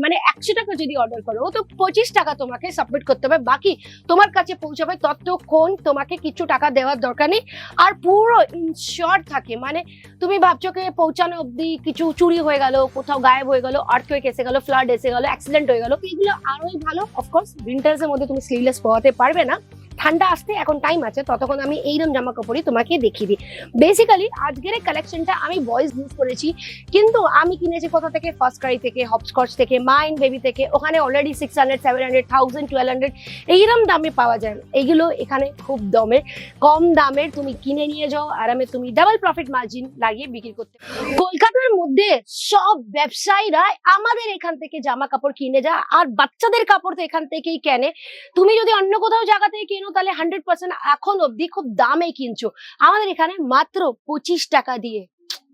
মানে 100 টাকা যদি অর্ডার করো তো 25 টাকা তোমাকে সাবমিট করতে হবে, বাকি তোমার কাছে পৌঁছাবে ততক্ষণ তোমাকে কিছু টাকা দেওয়ার দরকার নেই। আর পুরো ইনশিওর থাকে, মানে তুমি ভাবছো কি পৌঁছানো অব্দি কিছু চুরি হয়ে গেল, কোথাও গায়েব হয়ে গেল, আর্থকুয়েক এসে গেল, ফ্লাড এসে গেল, অ্যাক্সিডেন্ট হয়ে গেল, এগুলো আরোই ভালো। অফকোর্স উইন্টার্স এর মধ্যে তুমি স্লিভলেস পরাতে পারবে না, ঠান্ডা আসতে এখন টাইম আছে, ততক্ষণ আমি এইরকম জামা কাপড়ই তোমাকে দেখিয়ে দিই। বেসিক্যালি আজকের এই কালেকশনটা আমি বয়েজ ইউজ করেছি, কিন্তু আমি কিনেছি কোথা থেকে, ফার্স্ট ক্রাই থেকে, হপস্কচ থেকে, মাইন্ড বেবি থেকে। ওখানে অলরেডি 600, 700, 1000, 1200 এইরকম দামে পাওয়া যায়। এইগুলো এখানে খুব দামের, কম দামের, তুমি কিনে নিয়ে যাও আরামে, তুমি ডাবল প্রফিট মার্জিন লাগিয়ে বিক্রি করতে। কলকাতার মধ্যে সব ব্যবসায়ীরা আমাদের এখান থেকে জামা কাপড় কিনে যায়, আর বাচ্চাদের কাপড় তো এখান থেকেই কেনে। তুমি যদি অন্য কোথাও জায়গা থেকে কেনো তাহলে 100% এখন অব্দি খুব দামে কিনছো। আমাদের এখানে মাত্র 25 টাকা দিয়ে,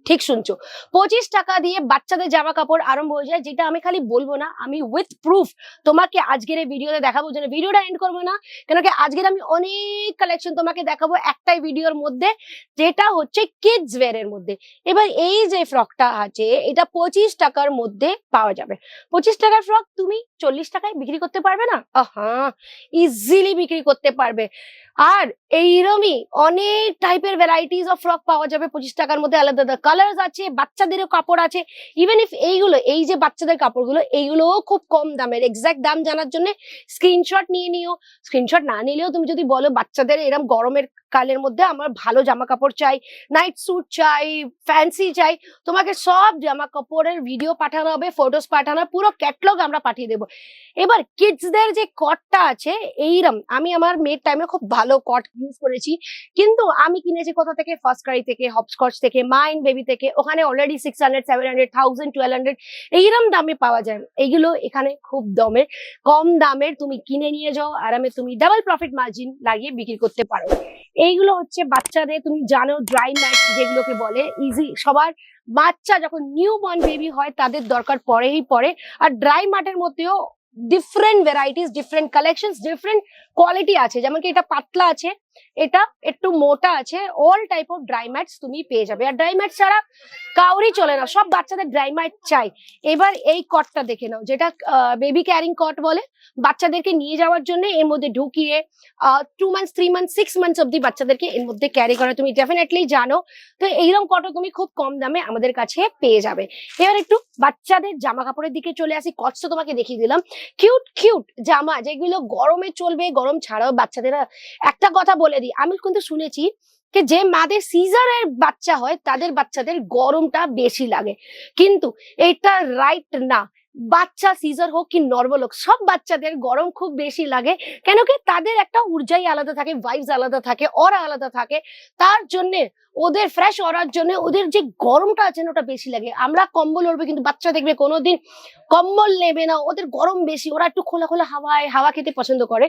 ঠিক শুনছো, 25 টাকা দিয়ে বাচ্চাদের জামা কাপড় আরম্ভ হয়ে যায়, যেটা আমি খালি বলবো না, আমি উইথ প্রুফ তোমাকে আজকের এই ভিডিওতে দেখাবো। যেন ভিডিওটা এন্ড করবো না, কেন কি আজকের আমি অনেক কালেকশন তোমাকে দেখাবো একটাই ভিডিওর মধ্যে, যেটা হচ্ছে কিডস ওয়্যার এর মধ্যে। এবার এই যে ফ্রকটা আছে এটা 25 টাকার মধ্যে পাওয়া যাবে। 25 টাকার ফ্রক তুমি 40 টাকায় বিক্রি করতে পারবে না? হ্যাঁ, ইজিলি বিক্রি করতে পারবে। আর এইরকমই অনেক টাইপের ভ্যারাইটিস অফ ফ্রক পাওয়া যাবে 25 টাকার মধ্যে। আলাদা আলাদা কালার্স আছে, বাচ্চাদেরও কাপড় আছে। ইভেন ইফ এইগুলো, এই যে বাচ্চাদের কাপড়গুলো, এইগুলোও খুব কম দামের। এক্সাক্ট দাম জানার জন্য স্ক্রিনশট নিয়ে নিও। স্ক্রিনশট না নিলেও তুমি যদি বলো বাচ্চাদের এরকম গরমের কালের মধ্যে আমার ভালো জামা কাপড় চাই, নাইট স্যুট চাই, ফ্যান্সি চাই, তোমাকে সব জামা কাপড়ের ভিডিও পাঠানো হবে, ফটোস পাঠানো, পুরো ক্যাটলগ আমরা পাঠিয়ে দেবো। এবার কিডসদের যে কটটা আছে এইরকম, আমি আমার মেয়ের টাইমে খুব ভালো কট ইউজ করেছি, কিন্তু আমি কিনেছি কোথা থেকে, ফার্স্ট ক্রাই থেকে, হপস্কচ থেকে, মাইন্ড বেবি থেকে। ওখানে অলরেডি 600, 700, 1000, 1200 এইরকম দামে পাওয়া যায়। এইগুলো এখানে খুব দামের, কম দামের, তুমি কিনে নিয়ে যাও আরামে, তুমি ডাবল প্রফিট মার্জিন লাগিয়ে বিক্রি করতে পারো। এইগুলো হচ্ছে বাচ্চাদের, তুমি জানো ড্রাই ম্যাট যেগুলোকে বলে, ইজি সবার বাচ্চা যখন নিউ বর্ন বেবি হয় তাদের দরকার পড়েই পড়ে। আর ড্রাই ম্যাটের মধ্যেও different varieties, different collections, different quality আছে। যেমন কি এটা পাতলা আছে, এটা একটু মোটা আছে, all type of dry mats তুমি পেয়ে যাবে। আর ড্রাই ম্যাট ছাড়া কাউরি চলে না, সব বাচ্চাদের ড্রাই ম্যাট চাই। এবার এই কটটা দেখে নাও, যেটা বেবি ক্যারিং কট বলে, বাচ্চাদেরকে নিয়ে যাওয়ার জন্য এর মধ্যে ঢুকিয়ে 2 মান্থস, 3 মান্থস, 6 মান্থস অব্দি বাচ্চাদেরকে এর মধ্যে ক্যারি করা তুমি ডেফিনেটলি জানো। তো এইরকম কটও তুমি খুব কম দামে আমাদের কাছে পেয়ে যাবে। এবার একটু বাচ্চাদের জামা কাপড়ের দিকে চলে আসি। কটস তো তোমাকে দেখিয়ে দিলাম, কিউট কিউট জামা যেগুলো গরমে চলবে, গরম ছাড়াও বাচ্চাদের। একটা কথা বলে দিই, আমি কিন্তু শুনেছি যে মাদের সিজারের বাচ্চা হয় তাদের বাচ্চাদের গরমটা বেশি লাগে, কিন্তু এটা রাইট না। বাচ্চা সিজার হোক কি নর্মাল হোক, সব বাচ্চাদের গরম খুব বেশি লাগে। কেন কি তাদের একটা ঊর্জাই আলাদা থাকে, ভাইবস আলাদা থাকে, অরা আলাদা থাকে। তার জন্য ওদের ফ্রেশ অরার জন্য ওদের যে গরমটা আছে না ওটা বেশি লাগে। আমরা কম্বল ওড়বে, কিন্তু বাচ্চা দেখবে কোনোদিন কম্বল নেবে না, ওদের গরম বেশি, ওরা একটু খোলা খোলা হাওয়ায় হাওয়া খেতে পছন্দ করে।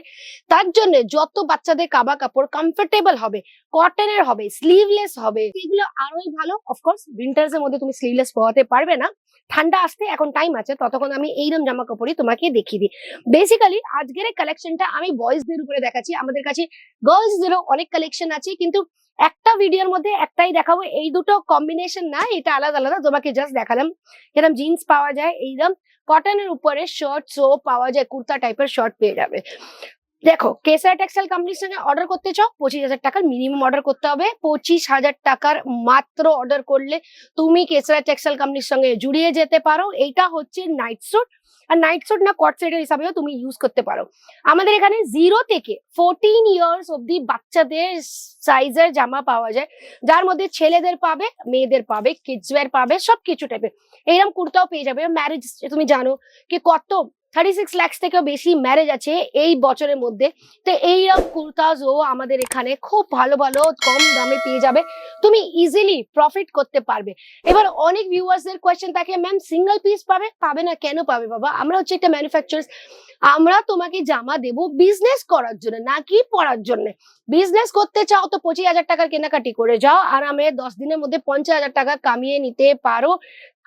তার জন্য যত বাচ্চাদের কাবা কাপড় কমফোর্টেবল হবে, কটনের হবে, স্লিভলেস হবে, এগুলো আরোই ভালো। অফকোর্স উইন্টার্স এর মধ্যে তুমি স্লিভলেস পরাতে পারবে না, ঠান্ডা আসতে এখন টাইম আছে, ততক্ষণ আমি এইরকম জামা কাপড়ই তোমাকে দেখিয়ে দিই। বেসিক্যালি আজকের এই কালেকশনটা আমি বয়েজদের উপরে দেখাচ্ছি। আমাদের কাছে গার্লসদেরও অনেক কালেকশন আছে, কিন্তু একটা ভিডিওর মধ্যে একটাই দেখাবো। এই দুটো কম্বিনেশন না, এটা আলাদা আলাদা, তোমাকে জাস্ট দেখালাম। যেরকম জিন্স পাওয়া যায়, এইরকম কটনের উপরে শার্টসও পাওয়া যায়, কুর্তা টাইপের শার্ট পেয়ে যাবে। দেখো, কেসরা টেক্সটাইল কোম্পানির সঙ্গে অর্ডার করতে চাও, 25,000 টাকার মিনিমাম অর্ডার করতে হবে। 25,000 টাকার মাত্র অর্ডার করলে তুমি কেসরা টেক্সটাইল কোম্পানির সঙ্গে জুড়িয়ে যেতে পারো। এইটা হচ্ছে নাইট স্যুট, আর নাইট স্যুট না কট সেটের হিসাবেও তুমি ইউজ করতে পারো। আমাদের এখানে 0 থেকে 14 ইয়ার্স অব্দি বাচ্চাদের সাইজের জামা পাওয়া যায়, যার মধ্যে ছেলেদের পাবে, মেয়েদের পাবে, কিডস ওয়্যার পাবে, সবকিছু টাইপের। এইরকম কুর্তাও পেয়ে যাবে। ম্যারেজ তুমি জানো কি কত 36 লাখ থেকেও বেশি ম্যারেজ আছে এই বছরের মধ্যে। তো এইরকম কুর্তাজও আমাদের এখানে খুব ভালো ভালো কম দামে পেয়ে যাবে, তুমি ইজিলি প্রফিট করতে পারবে। এবার অনেক ভিউয়ার্সদের কোয়েশ্চেন থাকে, ম্যাম সিঙ্গেল পিস পাবে? পাবে না কেন পাবে বাবা, আমরা হচ্ছে একটা ম্যানুফ্যাকচারার্স, আমরা তোমাকে জামা দেবো বিজনেস করার জন্য, নাকি পড়ার জন্য। বিজনেস করতে চাও তো 25,000 টাকার কেনাকাটি করে যাও, আরামে 10 দিনের মধ্যে 50,000 টাকা কামিয়ে নিতে পারো,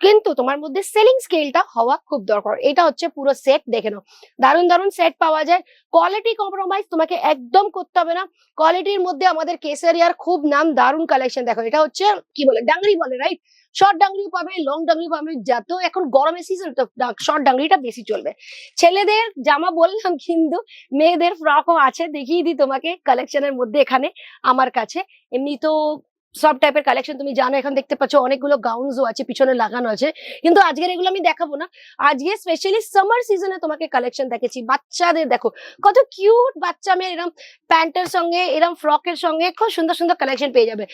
কিন্তু তোমার মধ্যে সেলিং স্কেলটা হওয়া খুব দরকার। এটা হচ্ছে পুরো সেট, দেখে নাও, দারুণ দারুণ সেট পাওয়া যায়। কোয়ালিটি কম্প্রোমাইজ তোমাকে একদম করতে হবে না। কোয়ালিটির মধ্যে আমাদের কেসারিয়ার খুব নাম, দারুণ কালেকশন। দেখো, এটা হচ্ছে কি বলে, ডাংরি বলে, রাইট? শর্ট ডাংরিও পাবে, লং ডাংরি পাবে। যত এখন গরমের সিজন তো শর্ট ডাংরিটা বেশি চলবে। ছেলেদের জামা বললাম, কিন্তু মেয়েদের ফ্রকও আছে, দেখিয়ে দিই তোমাকে কালেকশনের মধ্যে এখানে আমার কাছে। এমনি তো সব টাইপের কালেকশন তুমি জানো, এখন দেখতে পাচ্ছ অনেকগুলো গাউনসও আছে, পিছনে লাগানো আছে, কিন্তু আজকের এগুলো আমি দেখাবো না। আজকে স্পেশালি সামার সিজনে তোমাকে কালেকশন দেখেছি। বাচ্চাদের দেখো কত কিউট বাচ্চা মেয়ে, এরকম প্যান্টের সঙ্গে এরকম ফ্রকের সঙ্গে খুব সুন্দর সুন্দর কালেকশন পেয়ে যাবে।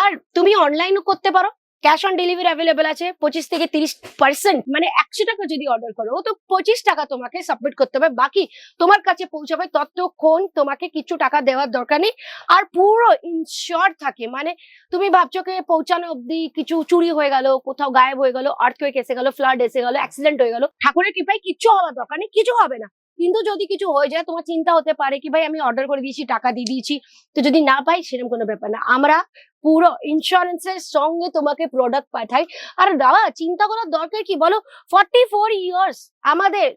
আর তুমি অনলাইনও করতে পারো, ক্যাশ অন ডেলিভারি অ্যাভেলেবেল আছে। 25 থেকে 30%, মানে 100 টাকা যদি অর্ডার করো তো 25 টাকা তোমাকে সাবমিট করতে হবে, বাকি তোমার কাছে পৌঁছাবে। ততক্ষণ তোমাকে কিছু টাকা দেওয়ার দরকার নেই। আর পুরো ইনশিওর থাকে, মানে তুমি ভাবছো কি পৌঁছানো অব্দি কিছু চুরি হয়ে গেল, কোথাও গায়েব হয়ে গেল, আর্থকুয়েক এসে গেল, ফ্লাড এসে গেল, অ্যাক্সিডেন্ট হয়ে গেল, ঠাকুরের কৃপায় কিচ্ছু হওয়ার দরকার নেই, কিছু হবে না। কিন্তু যদি কিছু হয়ে যায় তোমার চিন্তা হতে পারে কি ভাই আমি অর্ডার করে দিয়েছি, টাকা দিয়ে দিয়েছি, তো যদি না পাই, সেরকম কোনো ব্যাপার না। আমরা পুরো ইন্স্যুরেন্সের সঙ্গে তোমাকে প্রোডাক্ট পাঠাই। আর দাদা চিন্তা করার দরকার কি বলো, 44 ইয়ার্স আমাদের,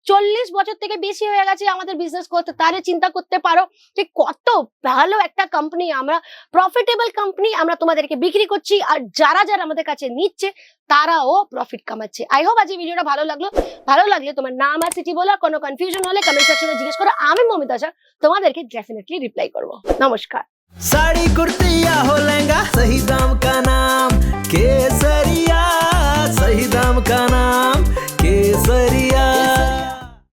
40 বছর থেকে বেশি হয়ে গেছে আমাদের বিজনেস করতে। তারে চিন্তা করতে পারো যে কত ভালো একটা কোম্পানি, আমরা প্রফিটেবল কোম্পানি আমরা তোমাদেরকে বিক্রি করছি, আর যারা যারা আমাদের কাছে নিচ্ছে তারাও প্রফিট কামাচ্ছে। আই হোপ আজ এই ভিডিওটা ভালো লাগলো। ভালো লাগলে তোমার নাম আর সিটি বলো, কোনো কনফিউশন হলে কমেন্ট সেকশনে জিজ্ঞেস করো, আমি মমিতা তোমাদেরকে ডেফিনেটলি রিপ্লাই করবো। নমস্কার। साड़ी कुर्ती या हो